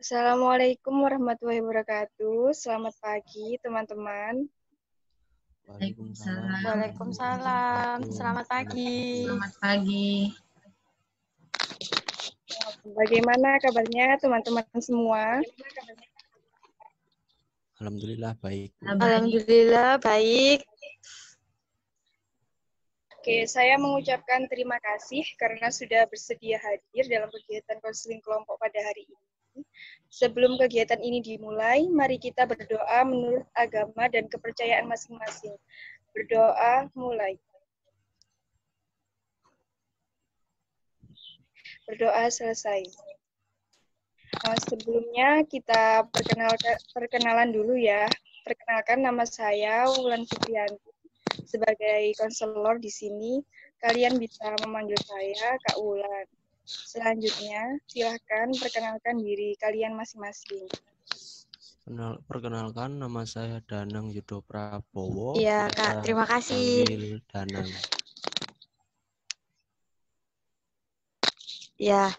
Assalamualaikum warahmatullahi wabarakatuh. Selamat pagi, teman-teman. Waalaikumsalam. Waalaikumsalam. Selamat pagi. Selamat pagi. Bagaimana kabarnya, teman-teman semua? Alhamdulillah baik. Alhamdulillah baik. Oke, saya mengucapkan terima kasih karena sudah bersedia hadir dalam kegiatan konseling kelompok pada hari ini. Sebelum kegiatan ini dimulai, mari kita berdoa menurut agama dan kepercayaan masing-masing. Berdoa mulai. Berdoa selesai. Sebelumnya kita perkenalan dulu ya. Perkenalkan, nama saya Wulan Fitrianti. Sebagai konselor di sini, kalian bisa memanggil saya Kak Wulan. Selanjutnya, silahkan perkenalkan diri kalian masing-masing. Perkenalkan, nama saya Danang Yudo Prabowo. Iya, Kak. Terima kasih. Panggil Danang. Ya.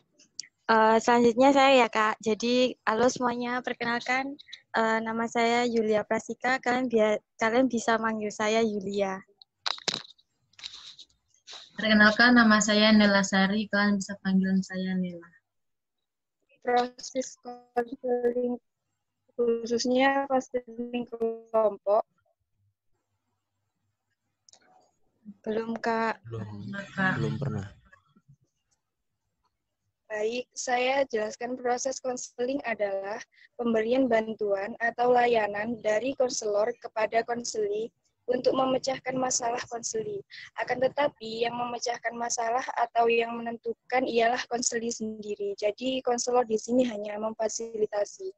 Selanjutnya saya ya, Kak. Jadi, halo semuanya. Perkenalkan, nama saya Yulia Prasika. Kalian bisa manggil saya Yulia. Perkenalkan, nama saya Nela Sari. Kalian bisa panggil saya Nela. Proses konseling, khususnya konseling kelompok. Belum, Kak. Belum pernah. Baik, saya jelaskan proses konseling adalah pemberian bantuan atau layanan dari konselor kepada konseli untuk memecahkan masalah konseli. Akan tetapi yang memecahkan masalah atau yang menentukan ialah konseli sendiri. Jadi konselor di sini hanya memfasilitasi.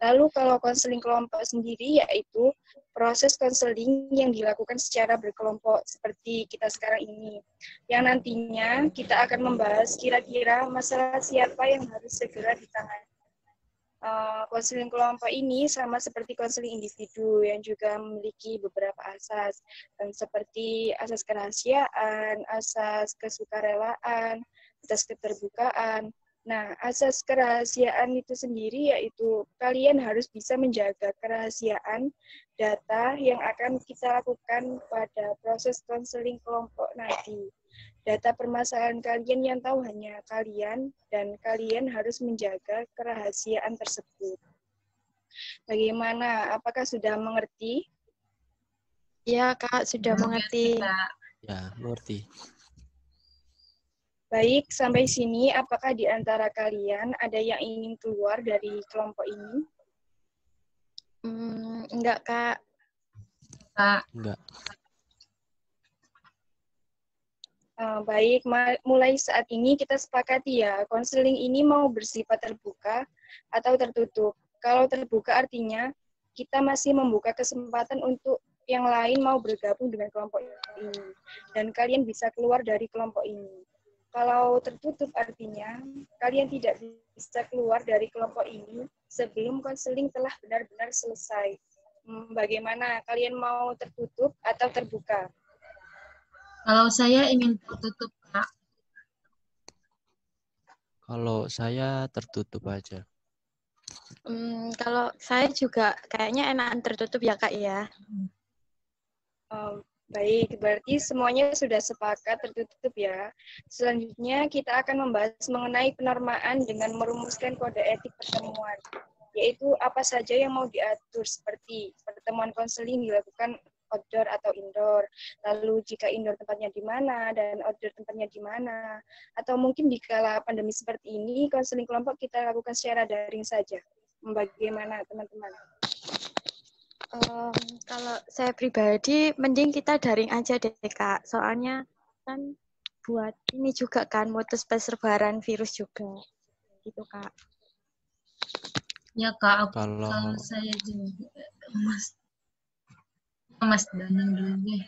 Lalu kalau konseling kelompok sendiri yaitu proses konseling yang dilakukan secara berkelompok seperti kita sekarang ini. Yang nantinya kita akan membahas kira-kira masalah siapa yang harus segera ditangani. Konseling kelompok ini sama seperti konseling individu yang juga memiliki beberapa asas, seperti asas kerahasiaan, asas kesukarelaan, asas keterbukaan. Nah, asas kerahasiaan itu sendiri yaitu kalian harus bisa menjaga kerahasiaan data yang akan kita lakukan pada proses konseling kelompok nanti. Data permasalahan kalian yang tahu hanya kalian, dan kalian harus menjaga kerahasiaan tersebut. Bagaimana? Apakah sudah mengerti? Ya, Kak, sudah mengerti. Ya, mengerti. Baik, sampai sini apakah di antara kalian ada yang ingin keluar dari kelompok ini? Enggak, Kak. Enggak. Baik, mulai saat ini kita sepakati ya, konseling ini mau bersifat terbuka atau tertutup. Kalau terbuka artinya kita masih membuka kesempatan untuk yang lain mau bergabung dengan kelompok ini. Dan kalian bisa keluar dari kelompok ini. Kalau tertutup artinya kalian tidak bisa keluar dari kelompok ini sebelum konseling telah benar-benar selesai. Bagaimana? Kalian mau tertutup atau terbuka? Kalau saya ingin tertutup, Kak. Kalau saya tertutup aja. Kalau saya juga kayaknya enakan tertutup ya, Kak, ya. Baik, berarti semuanya sudah sepakat tertutup ya. Selanjutnya kita akan membahas mengenai penormaan dengan merumuskan kode etik pertemuan, yaitu apa saja yang mau diatur seperti pertemuan konseling dilakukan outdoor atau indoor, lalu jika indoor tempatnya di mana dan outdoor tempatnya di mana, atau mungkin di kala pandemi seperti ini konseling kelompok kita lakukan secara daring saja. Bagaimana teman-teman? Kalau saya pribadi, mending kita daring aja deh, Kak. Soalnya kan buat ini juga kan, mutus persebaran virus juga. Gitu, Kak. Ya, Kak. Kalau saya juga, Mas Danang dulu deh.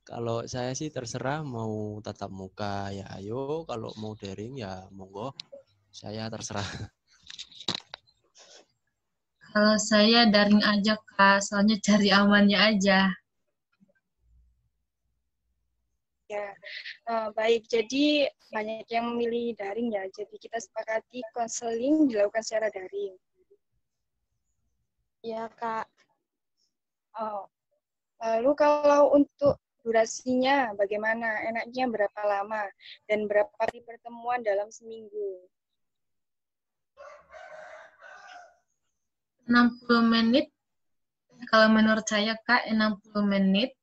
Kalau saya sih terserah mau tatap muka ya ayo, kalau mau daring ya monggo. Saya terserah. Kalau saya daring aja, Kak. Soalnya cari amannya aja. Ya, baik. Jadi banyak yang memilih daring ya. Jadi kita sepakati konseling dilakukan secara daring. Ya, Kak. Oh, lalu kalau untuk durasinya bagaimana? Enaknya berapa lama? Dan berapa kali pertemuan dalam seminggu? 60 menit, kalau menurut saya Kak, 60 menit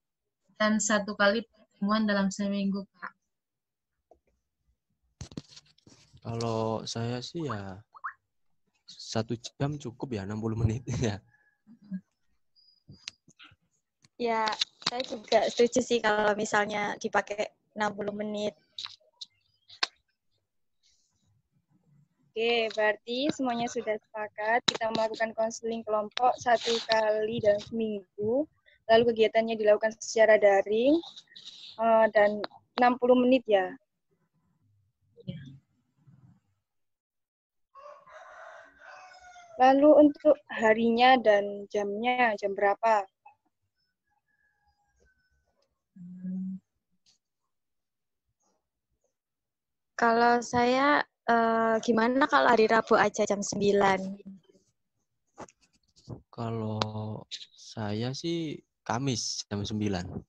dan 1 kali pertemuan dalam seminggu Kak. Kalau saya sih ya 1 jam cukup ya, 60 menit ya. Ya, saya juga setuju sih kalau misalnya dipakai 60 menit. Oke, berarti semuanya sudah sepakat. Kita melakukan konseling kelompok 1 kali dalam seminggu. Lalu kegiatannya dilakukan secara daring dan 60 menit ya. Lalu untuk harinya dan jamnya, jam berapa? Kalau saya, gimana kalau hari Rabu aja jam 9? Kalau saya sih Kamis jam 9.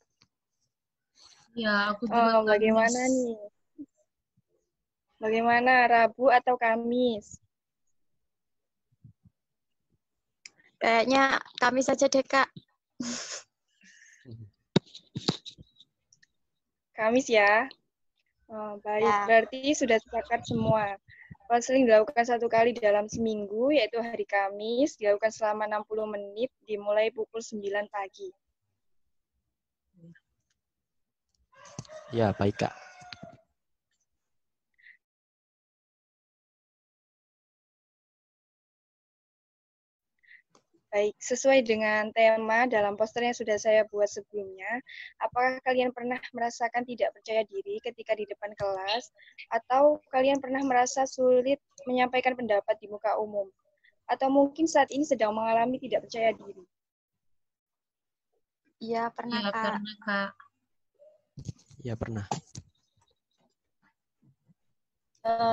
Ya, aku juga Bagaimana Kamis. nih? Bagaimana, Rabu atau Kamis? Kayaknya Kamis saja deh, Kak. Kamis ya. Baik, Ya. berarti sudah sepakat semua. Konseling dilakukan 1 kali dalam seminggu, yaitu hari Kamis, dilakukan selama 60 menit, dimulai pukul 9 pagi. Ya, baik Kak. Baik, sesuai dengan tema dalam poster yang sudah saya buat sebelumnya, apakah kalian pernah merasakan tidak percaya diri ketika di depan kelas, atau kalian pernah merasa sulit menyampaikan pendapat di muka umum? Atau mungkin saat ini sedang mengalami tidak percaya diri? Iya, pernah, Ya, Kak. pernah Kak. Ya, pernah.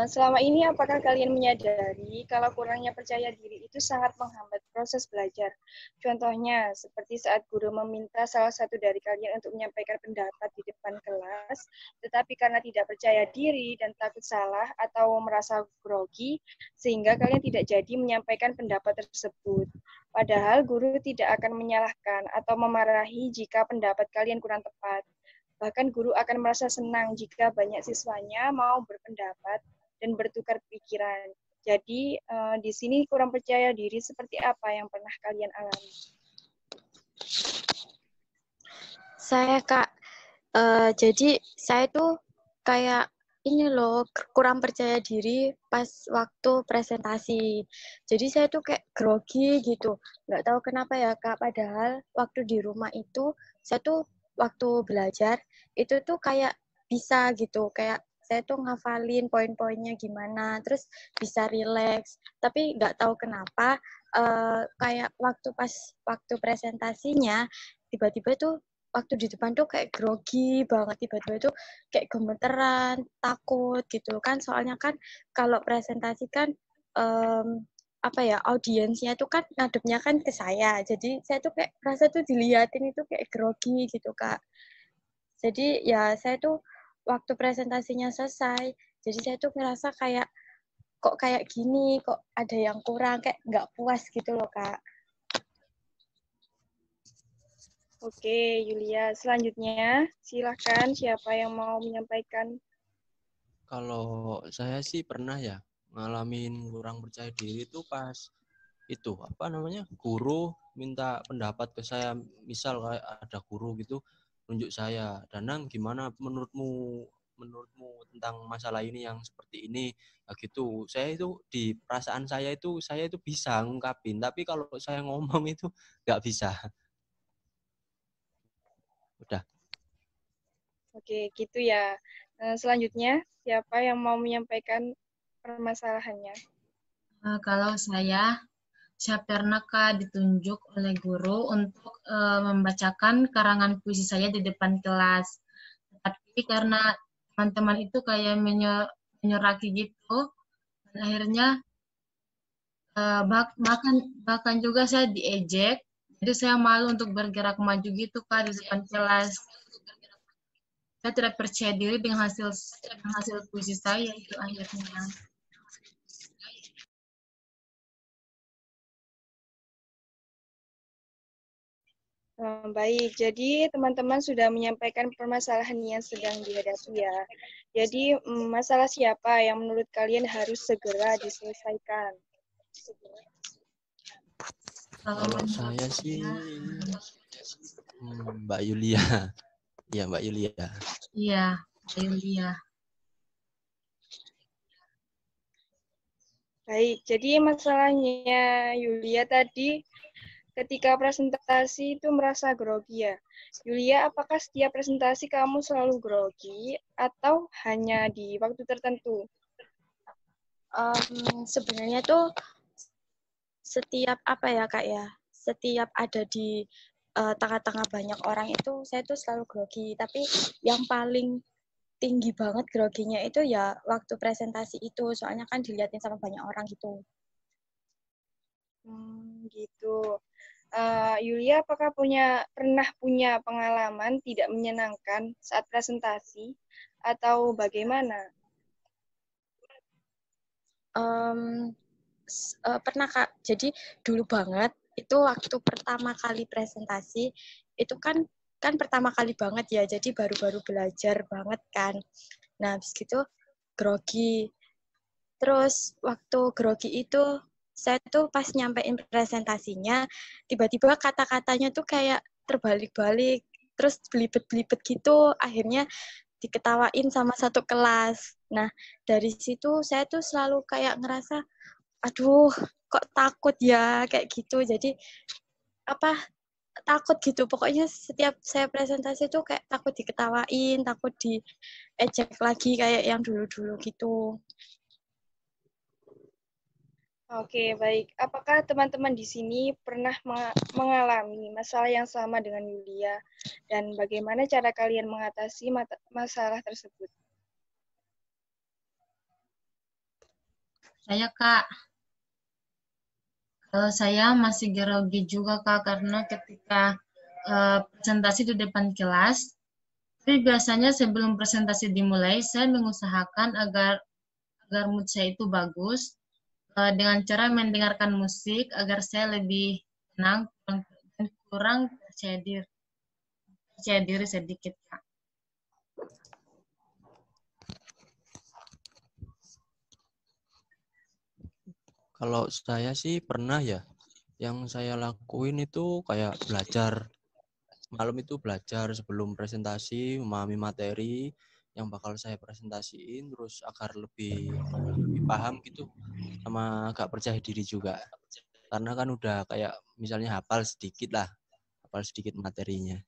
Selama ini apakah kalian menyadari kalau kurangnya percaya diri itu sangat menghambat proses belajar? Contohnya, seperti saat guru meminta salah satu dari kalian untuk menyampaikan pendapat di depan kelas, tetapi karena tidak percaya diri dan takut salah atau merasa grogi, sehingga kalian tidak jadi menyampaikan pendapat tersebut. Padahal guru tidak akan menyalahkan atau memarahi jika pendapat kalian kurang tepat. Bahkan guru akan merasa senang jika banyak siswanya mau berpendapat dan bertukar pikiran. Jadi di sini kurang percaya diri seperti apa yang pernah kalian alami? Saya, Kak, jadi saya tuh kayak ini loh, kurang percaya diri pas waktu presentasi. Jadi saya tuh kayak grogi gitu. Nggak tahu kenapa ya, Kak. Padahal waktu di rumah itu, saya tuh waktu belajar, itu tuh kayak bisa gitu. Kayak saya tuh ngafalin poin-poinnya gimana, terus bisa rileks. Tapi nggak tahu kenapa, kayak waktu presentasinya, tiba-tiba tuh waktu di depan tuh kayak grogi banget, tiba-tiba tuh kayak gemeteran, takut gitu kan. Soalnya kan kalau presentasi kan apa ya, audiensnya tuh kan ngadepnya kan ke saya. Jadi saya tuh kayak rasa tuh diliatin itu kayak grogi gitu, Kak. Jadi ya saya tuh waktu presentasinya selesai, jadi saya tuh ngerasa kayak kok kayak gini, kok ada yang kurang, kayak nggak puas gitu loh, Kak. Oke, Yulia. Selanjutnya, silakan siapa yang mau menyampaikan. Kalau saya sih pernah ya ngalamin kurang percaya diri itu pas itu apa namanya guru minta pendapat ke saya, misal kayak ada guru gitu nunjuk saya, Danang gimana menurutmu tentang masalah ini yang seperti ini ya gitu. Saya itu di perasaan saya itu bisa ngungkapin, tapi kalau saya ngomong itu nggak bisa. Udah. Oke, gitu ya. Selanjutnya, siapa yang mau menyampaikan permasalahannya? Kalau saya pernah Kak ditunjuk oleh guru untuk membacakan karangan puisi saya di depan kelas. Tapi Tapi karena teman-teman itu kayak menyoraki gitu, dan akhirnya bahkan juga saya diejek. Jadi saya malu untuk bergerak maju gitu Kak di depan kelas. Saya tidak percaya diri dengan hasil puisi saya itu akhirnya. Baik, jadi teman-teman sudah menyampaikan permasalahan yang sedang dihadapi ya. Jadi masalah siapa yang menurut kalian harus segera diselesaikan? Kalau saya sih Mbak Yulia. Ya, Mbak Yulia. Iya, Mbak Yulia. Baik, jadi masalahnya Yulia tadi ketika presentasi itu merasa grogi ya. Yulia, apakah setiap presentasi kamu selalu grogi atau hanya di waktu tertentu? Sebenarnya tuh setiap apa ya Kak ya, setiap ada di tengah-tengah banyak orang itu saya tuh selalu grogi. Tapi yang paling tinggi banget groginya itu ya waktu presentasi itu, soalnya kan dilihatin sama banyak orang gitu. Gitu. Yulia, apakah pernah punya pengalaman tidak menyenangkan saat presentasi atau bagaimana? Pernah Kak. Jadi dulu banget itu waktu pertama kali presentasi itu kan pertama kali banget ya. Jadi baru-baru belajar banget kan. Nah, habis gitu grogi. Terus waktu grogi itu saya tuh pas nyampein presentasinya tiba-tiba kata-katanya tuh kayak terbalik-balik, terus belibet-belibet gitu, akhirnya diketawain sama satu kelas. Nah, dari situ saya tuh selalu kayak ngerasa, aduh, kok takut ya, kayak gitu. Jadi, apa, takut gitu. Pokoknya setiap saya presentasi tuh kayak takut diketawain, takut diejek lagi kayak yang dulu-dulu gitu. Oke, baik. Apakah teman-teman di sini pernah mengalami masalah yang sama dengan Yulia? Dan bagaimana cara kalian mengatasi masalah tersebut? Saya Kak, kalau saya masih grogi juga Kak, karena ketika presentasi di depan kelas, tapi biasanya sebelum presentasi dimulai, saya mengusahakan agar mood saya itu bagus, dengan cara mendengarkan musik agar saya lebih tenang dan kurang percaya diri sedikit Kak. Kalau saya sih pernah ya. Yang saya lakuin itu kayak belajar. Malam itu belajar sebelum presentasi, memahami materi yang bakal saya presentasiin, terus agar lebih paham gitu, sama agak percaya diri juga. Karena kan udah kayak misalnya hafal sedikit materinya.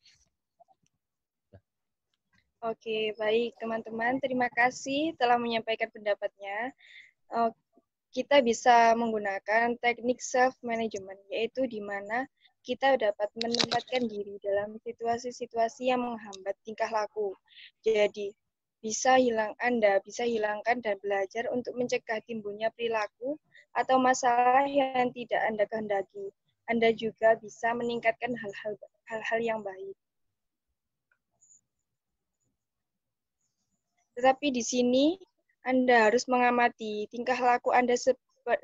Oke, baik teman-teman. Terima kasih telah menyampaikan pendapatnya. Kita bisa menggunakan teknik self-management, yaitu di mana kita dapat menempatkan diri dalam situasi-situasi yang menghambat tingkah laku. Jadi, Anda bisa hilangkan dan belajar untuk mencegah timbulnya perilaku atau masalah yang tidak Anda kehendaki. Anda juga bisa meningkatkan hal-hal yang baik. Tetapi di sini Anda harus mengamati tingkah laku Anda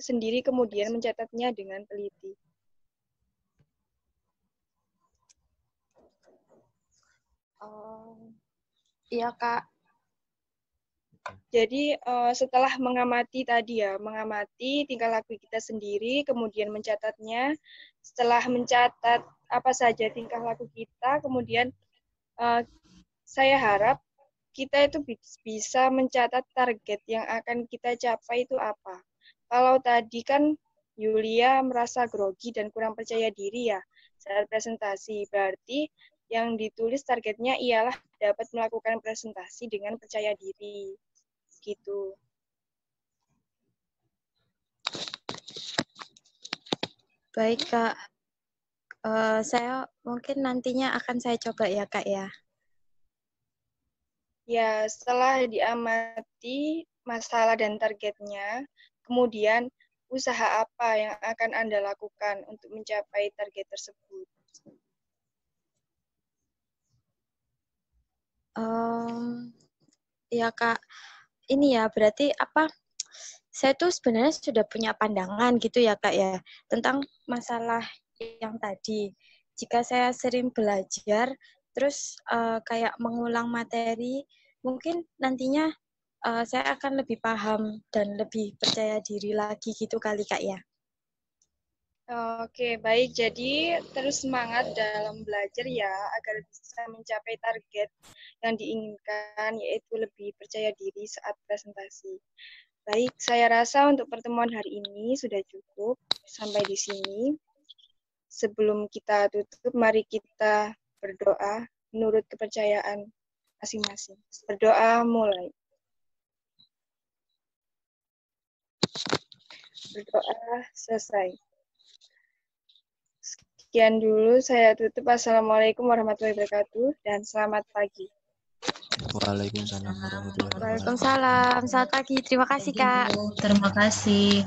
sendiri kemudian mencatatnya dengan teliti. Iya, Kak. Jadi setelah mengamati tingkah laku kita sendiri, kemudian mencatatnya. Setelah mencatat apa saja tingkah laku kita, kemudian saya harap kita itu bisa mencatat target yang akan kita capai itu apa. Kalau tadi kan Yulia merasa grogi dan kurang percaya diri ya saat presentasi, berarti yang ditulis targetnya ialah dapat melakukan presentasi dengan percaya diri. Gitu. Baik, Kak. Saya mungkin nantinya akan saya coba ya, Kak ya. Ya, setelah diamati masalah dan targetnya, kemudian usaha apa yang akan Anda lakukan untuk mencapai target tersebut? Ya Kak, ini ya berarti apa? Saya tuh sebenarnya sudah punya pandangan gitu ya Kak ya tentang masalah yang tadi. Jika saya sering belajar, terus kayak mengulang materi, mungkin nantinya saya akan lebih paham dan lebih percaya diri lagi gitu kali Kak ya. Oke, baik. Jadi terus semangat dalam belajar ya, agar bisa mencapai target yang diinginkan, yaitu lebih percaya diri saat presentasi. Baik, saya rasa untuk pertemuan hari ini sudah cukup. Sampai di sini. Sebelum kita tutup, mari kita berdoa menurut kepercayaan masing-masing. Berdoa mulai. Berdoa selesai. Sekian dulu, saya tutup. Assalamualaikum warahmatullahi wabarakatuh, dan selamat pagi. Waalaikumsalam warahmatullahi wabarakatuh. Waalaikumsalam. Selamat pagi. Terima kasih Kak. Terima kasih.